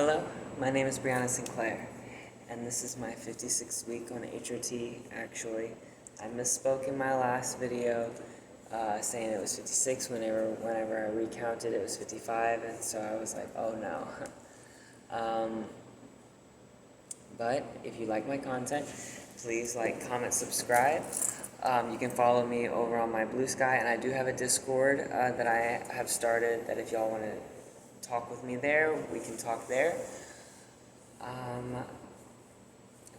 Hello, my name is Brianna Sinclair, and this is my 56th week on HRT. Actually, I misspoke in my last video, saying it was 56. Whenever I recounted, it was 55, and so I was like, oh no. But if you like my content, please like, comment, subscribe. You can follow me over on my Blue Sky, and I do have a Discord that I have started, that if y'all want to talk with me there, we can talk there.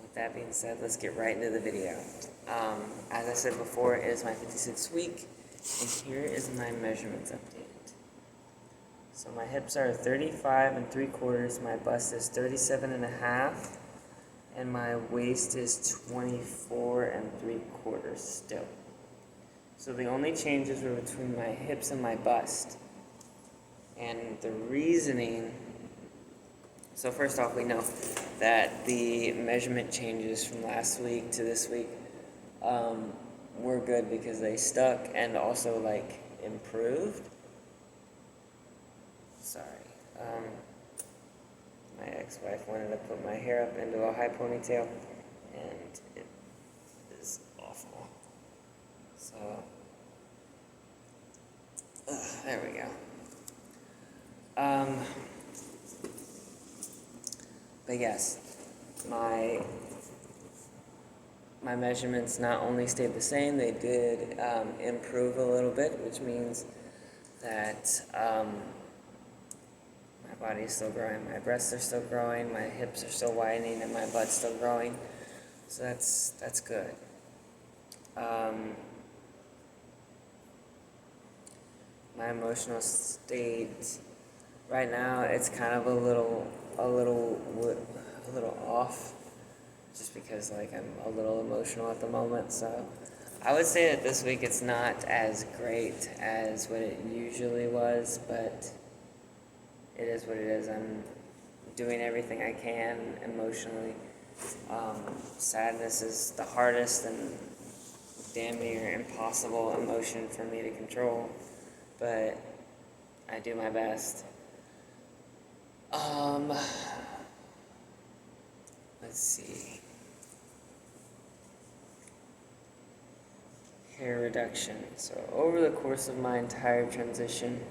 With that being said, let's get right into the video. As I said before, it is my 56th week, and here is my measurements updated. So my hips are 35 3/4, my bust is 37 1/2, and my waist is 24 3/4 still. So the only changes were between my hips and my bust. And the reasoning, so first off, we know that the measurement changes from last week to this week were good because they stuck and also like improved. Sorry. My ex-wife wanted to put my hair up into a high ponytail, and it is awful. So, there we go. But yes, my measurements not only stayed the same, they did improve a little bit, which means that my body is still growing, my breasts are still growing, my hips are still widening, and my butt's still growing. So that's good. My emotional state right now, it's kind of a little off, just because like I'm a little emotional at the moment. So I would say that this week it's not as great as what it usually was, but it is what it is. I'm doing everything I can emotionally. Sadness is the hardest and damn near impossible emotion for me to control, but I do my best. Let's see. Hair reduction. So over the course of my entire transition,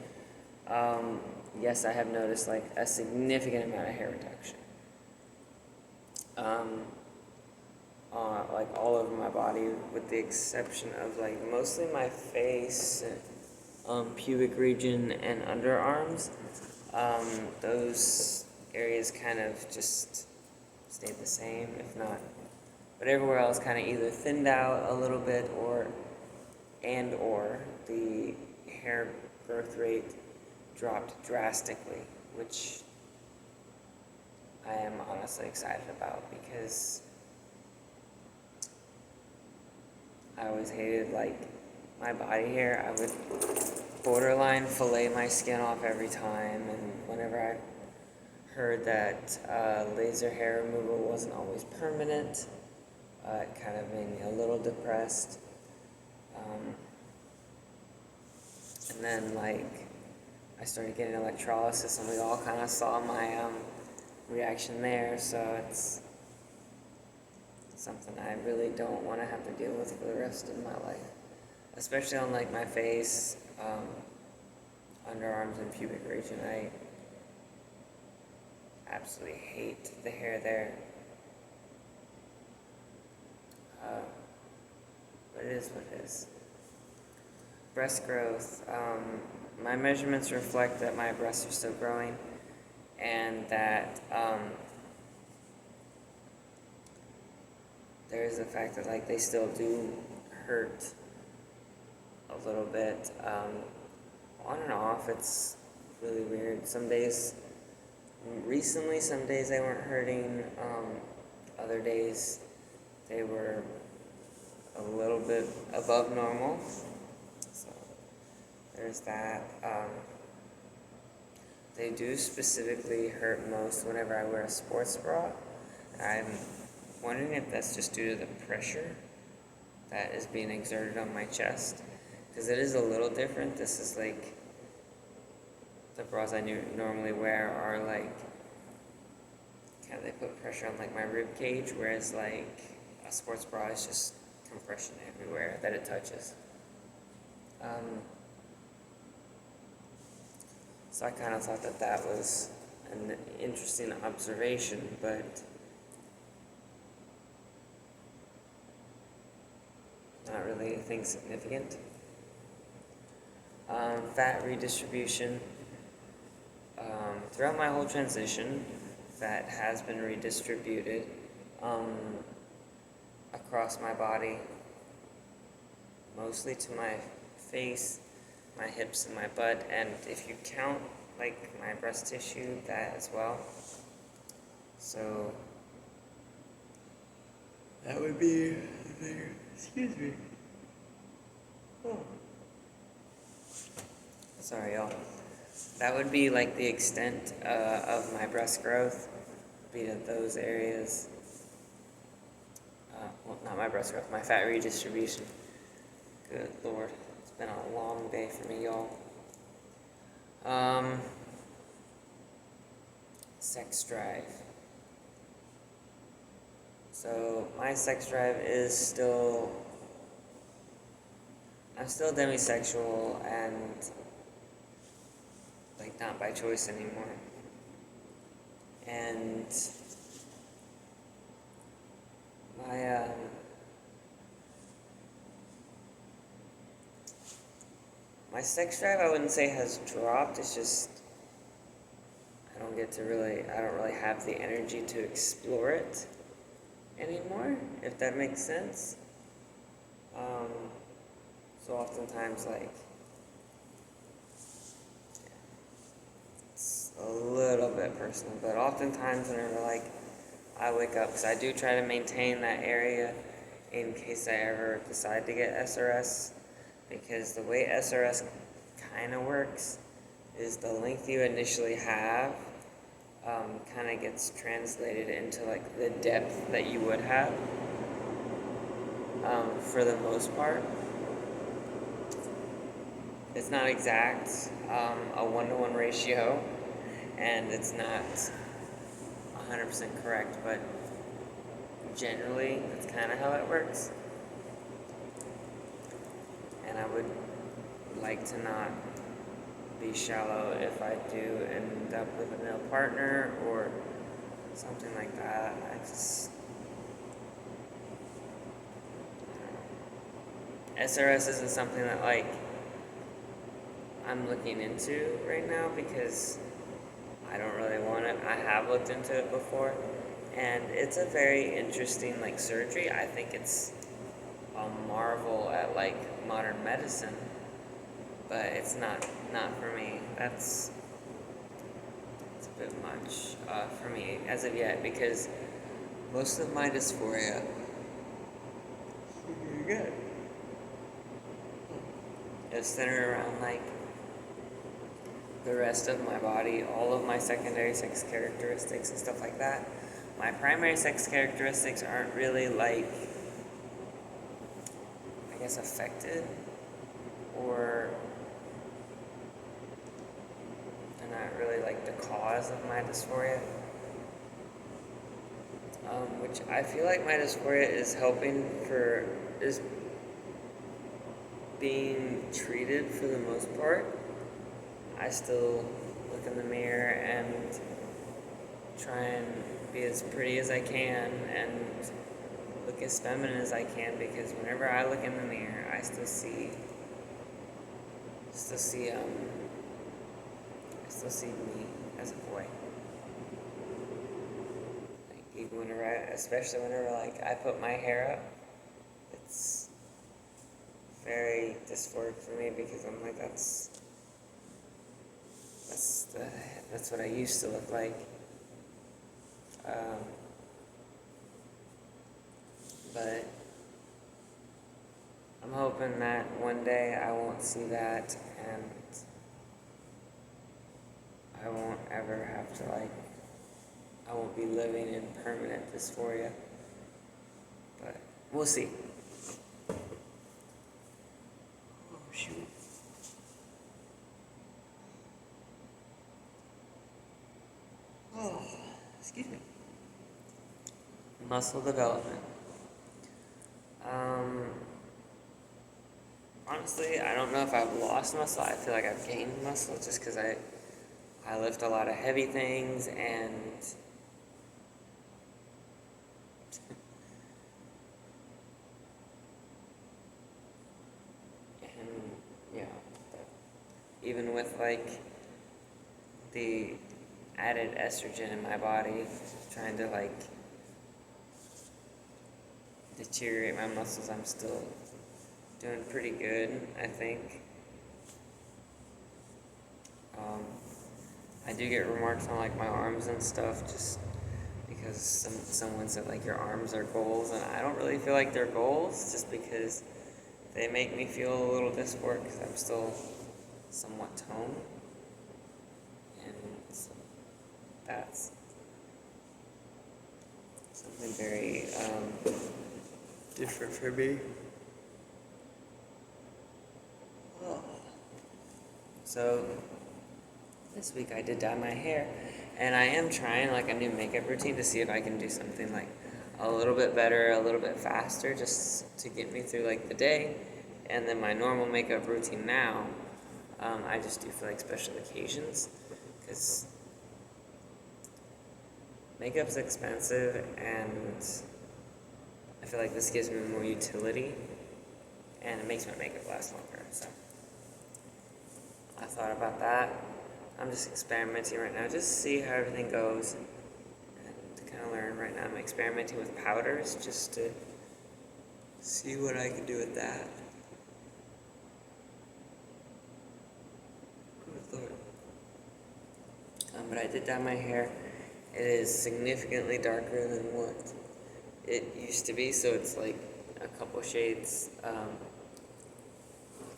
yes, I have noticed like a significant amount of hair reduction. Like all over my body, with the exception of like mostly my face, pubic region, and underarms. Those areas kind of just stayed the same, if not. But everywhere else kind of either thinned out a little bit or the hair growth rate dropped drastically, which I am honestly excited about, because I always hated like my body hair. I would borderline fillet my skin off every time, and whenever I heard that laser hair removal wasn't always permanent, it kind of made me a little depressed. And then like I started getting electrolysis, and we all kind of saw my reaction there, so it's something I really don't want to have to deal with for the rest of my life, especially on like my face, underarms, and pubic region. I absolutely hate the hair there. But it is what it is. Breast growth. My measurements reflect that my breasts are still growing, and that there is the fact that like they still do hurt a little bit. On and off, it's really weird. Some days they weren't hurting. Other days they were a little bit above normal. So there's that. They do specifically hurt most whenever I wear a sports bra. I'm wondering if that's just due to the pressure that is being exerted on my chest, because it is a little different. This is like, the bras I normally wear are like they put pressure on like my rib cage, whereas like a sports bra is just compression everywhere that it touches. So I kind of thought that that was an interesting observation, but not really anything significant. Fat redistribution. Throughout my whole transition, fat has been redistributed across my body, mostly to my face, my hips, and my butt, and if you count like my breast tissue, that as well. So that would be there. Excuse me. Oh. Sorry, y'all. That would be like the extent of my breast growth, be to those areas. Well, not my breast growth, my fat redistribution. Good Lord, it's been a long day for me, y'all. Sex drive. So my sex drive is still, I'm still demisexual and like not by choice anymore. And my sex drive, I wouldn't say has dropped. It's just I don't really have the energy to explore it anymore, if that makes sense. So oftentimes, like, it's a little bit personal, but oftentimes whenever, like, I wake up, because I do try to maintain that area in case I ever decide to get SRS, because the way SRS kind of works is the length you initially have kind of gets translated into like the depth that you would have for the most part. It's not exact, a 1-to-1 ratio, and it's not 100% correct, but generally that's kind of how it works. And I would like to not be shallow if I do end up with a male partner or something like that. SRS isn't something that like I'm looking into right now because I don't really want it. I have looked into it before, and it's a very interesting like surgery. I think it's a marvel at like modern medicine, but it's not for me. It's a bit much for me as of yet, because most of my dysphoria is centered around like the rest of my body, all of my secondary sex characteristics and stuff like that. My primary sex characteristics aren't really like, I guess, affected, or they're not really like the cause of my dysphoria. Which I feel like my dysphoria is is being treated for the most part. I still look in the mirror and try and be as pretty as I can and look as feminine as I can, because whenever I look in the mirror, I still see me as a boy. Like even especially whenever like I put my hair up, it's very dysphoric for me, because I'm like, that's what I used to look like. But I'm hoping that one day I won't see that, and I won't ever have to I won't be living in permanent dysphoria. But we'll see. Oh, shoot. Oh, excuse me. Muscle development. Um, Honestly, I don't know if I've lost muscle. I feel like I've gained muscle just because I lift a lot of heavy things and yeah, even with like the added estrogen in my body, trying to like deteriorate my muscles, I'm still doing pretty good, I think. I do get remarks on like my arms and stuff just because someone said like your arms are goals, and I don't really feel like they're goals just because they make me feel a little dysphoric because I'm still somewhat toned, and so that's something very different for me. So this week I did dye my hair, and I am trying like a new makeup routine to see if I can do something like a little bit better, a little bit faster, just to get me through like the day. And then my normal makeup routine now, I just do for like special occasions, because makeup's expensive, and I feel like this gives me more utility, and it makes my makeup last longer. So I thought about that. I'm just experimenting right now, just to see how everything goes, and to kind of learn. Right now I'm experimenting with powders, just to see what I can do with that. Good Lord. But I did dye my hair. It is significantly darker than what it used to be, so it's like a couple shades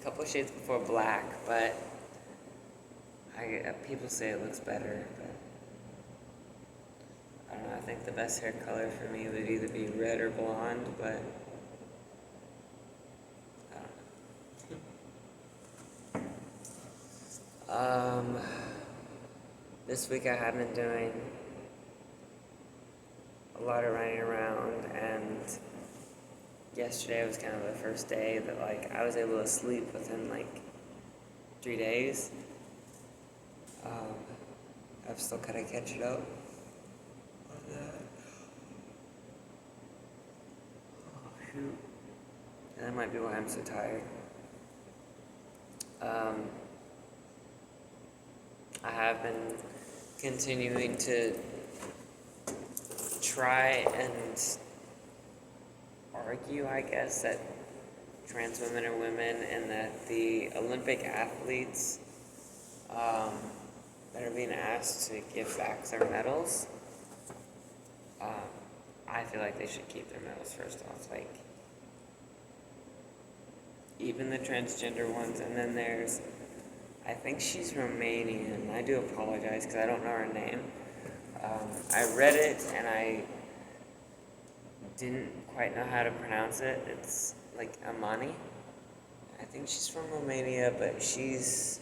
before black, but people say it looks better, but I don't know. I think the best hair color for me would either be red or blonde, but I don't know. This week I have been doing a lot of running around, and yesterday was kind of the first day that like I was able to sleep within like 3 days. I've still got to catch it up on that. Oh, shoot. And that might be why I'm so tired. I have been continuing to try and argue, I guess, that trans women are women, and that the Olympic athletes that are being asked to give back their medals, I feel like they should keep their medals first off. Like, even the transgender ones, and then there's, I think she's Romanian. I do apologize because I don't know her name. I read it and I didn't quite know how to pronounce it. It's like Amani. I think she's from Romania, but she's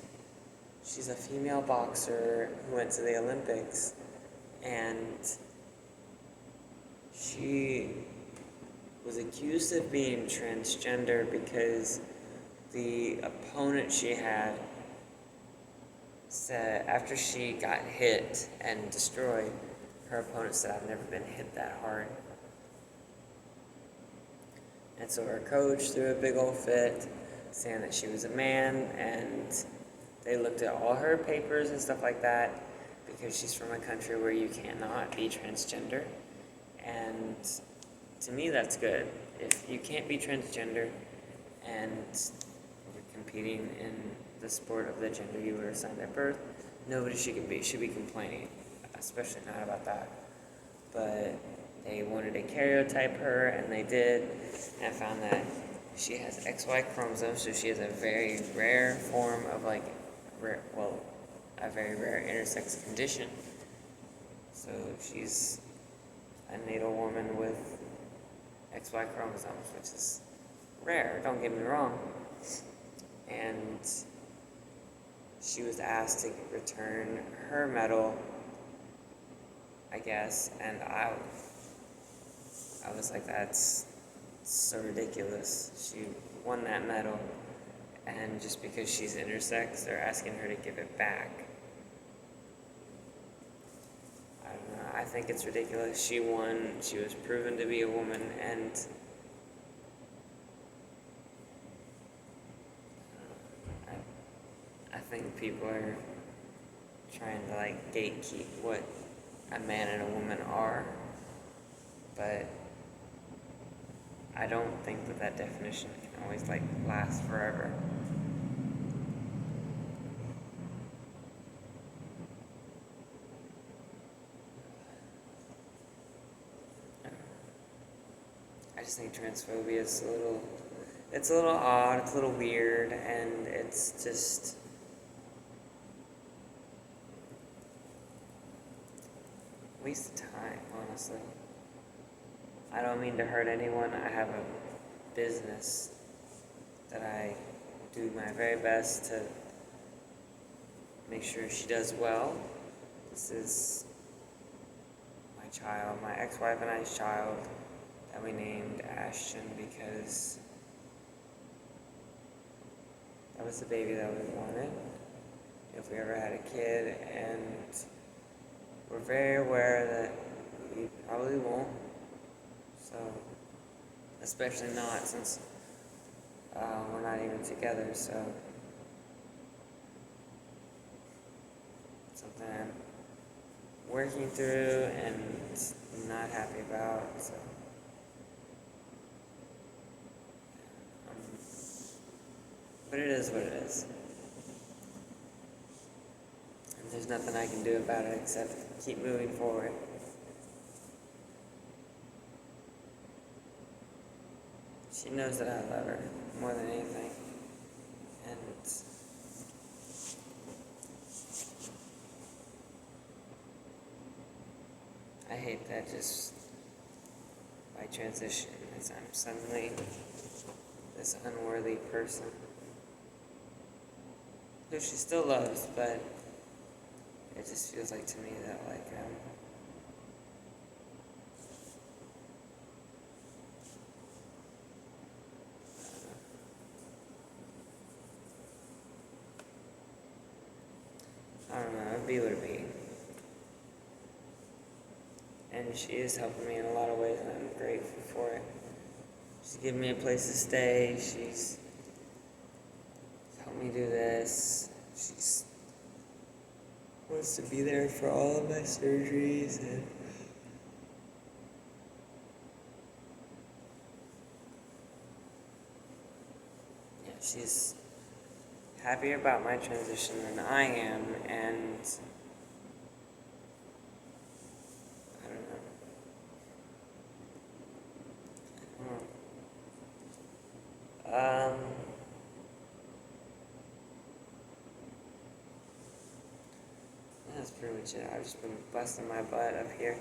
a female boxer who went to the Olympics, and she was accused of being transgender because the opponent she had said, after she got hit and destroyed, her opponent said, "I've never been hit that hard." And so her coach threw a big old fit, saying that she was a man, and they looked at all her papers and stuff like that, because she's from a country where you cannot be transgender. And to me, that's good. If you can't be transgender and you're competing in the sport of the gender you were assigned at birth, nobody should be complaining, especially not about that. But they wanted to karyotype her, and they did, and found that she has XY chromosomes, so she has a very rare form of like, a very rare intersex condition. So she's a natal woman with XY chromosomes, which is rare, don't get me wrong. And she was asked to return her medal, I guess, and I was like, that's so ridiculous. She won that medal, and just because she's intersex, they're asking her to give it back. I don't know. I think it's ridiculous. She won. She was proven to be a woman, and I think people are trying to like gatekeep what a man and a woman are, but I don't think that definition can always like last forever. I just think transphobia is it's a little odd, it's a little weird, and it's just a waste of time, honestly. I don't mean to hurt anyone. I have a business that I do my very best to make sure she does well. This is my child, my ex-wife and I's child, that we named Ashton because that was the baby that we wanted if we ever had a kid, and we're very aware that we probably won't. So, especially not since we're not even together, so something I'm working through and not happy about, so but it is what it is. And there's nothing I can do about it except keep moving forward. She knows that I love her more than anything, and I hate that just by transition, as I'm suddenly this unworthy person who she still loves, but it just feels like to me that like I don't know, it'd be what it be. And she is helping me in a lot of ways, and I'm grateful for it. She's giving me a place to stay. She's helped me do this. She's wants to be there for all of my surgeries, and yeah, she's happier about my transition than I am, and I don't know. That's pretty much it. I've just been busting my butt up here,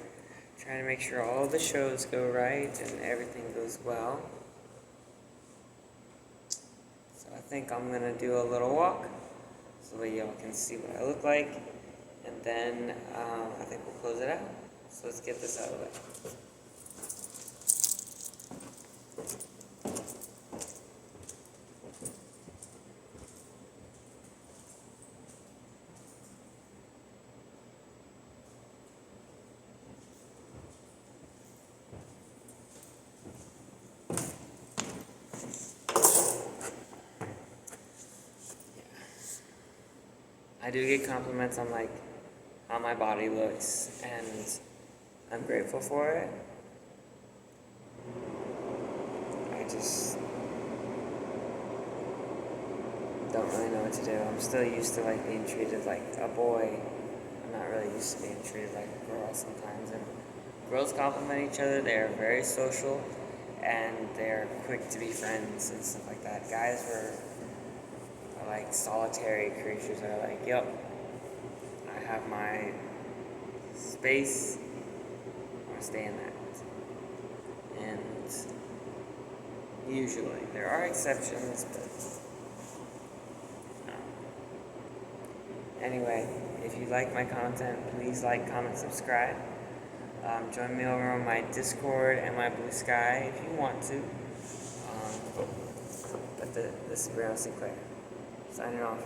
trying to make sure all the shows go right and everything goes well. So I think I'm gonna do a little walk so that y'all can see what I look like, and then I think we'll close it out. So let's get this out of the way. I do get compliments on like how my body looks, and I'm grateful for it. I just don't really know what to do. I'm still used to like being treated like a boy. I'm not really used to being treated like a girl sometimes. And girls compliment each other. They are very social, and they're quick to be friends and stuff like that. Guys are like solitary creatures that are like, yep, I have my space, I want to stay in that. And usually, there are exceptions, but no. Anyway, if you like my content, please like, comment, subscribe. Join me over on my Discord and my Blue Sky if you want to. But this is Brown Sinclair. Signing off.